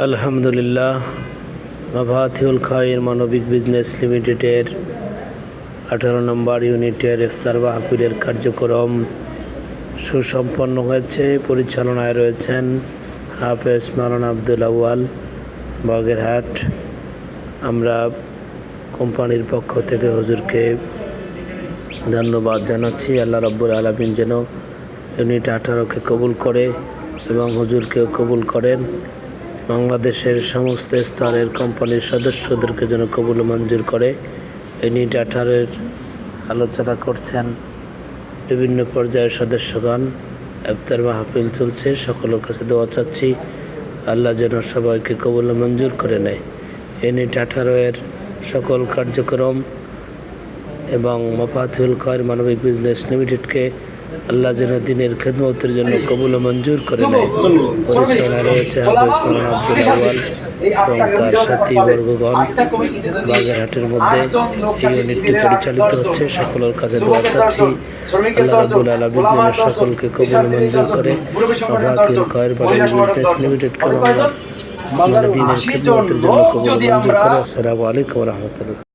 আলহামদুলিল্লাহ। মাফাতিহুল খাইর মানবিক বিজনেস লিমিটেডের 18 নম্বর ইউনিটের ইফতার মাহফিলের কার্যক্রম সুসম্পন্ন হয়েছে। পরিচালনায় রয়েছেন হাফেজ মাওলানা আব্দুল আউয়াল, বাগেরহাট। আমরা কোম্পানির পক্ষ থেকে হুজুরকে ধন্যবাদ জানাচ্ছি। আল্লাহ রাব্বুল আলামিন যেন ইউনিট 18কে কবুল করে এবং হুজুরকেও কবুল করেন। বাংলাদেশের সমস্ত স্তরের কোম্পানির সদস্যদেরকে যেন কবুল মঞ্জুর করে। ইউনিট 18-এর আলোচনা করছেন বিভিন্ন পর্যায়ের সদস্যগণ। ইফতার মাহফিল চলছে, সকলের কাছে দোয়া চাচ্ছি আল্লাহ যেন সবাইকে কবুল মঞ্জুর করে নেয়। ইউনিট 18-এর সকল কার্যক্রম এবং মাফাতিহুল খাইর মানবিক বিজনেস লিমিটেডকে আল্লাহ যেন দিনের খেদমতের জন্য কবুল মঞ্জুর করে নেয়। পরিচালনায় রয়েছে হাফেজ মাওলানা আব্দুল আউয়াল এবং তার সাথী বর্গগণ। বাগেরহাটের মধ্যে এই ইউনিটটি পরিচালিত হচ্ছে। সকলের কাছে দোয়া চাচ্ছি আল্লাহ রাব্বুল আলামিন যেন সকলকে কবুল মঞ্জুর করে। মাফাতিহুল খাইর মানবিক বিজনেস লিমিটেডকে দিনের খেদমতের জন্য কবুল মঞ্জুর করে। আসসালামু আলাইকুম ওয়া রাহমাতুল্লাহ।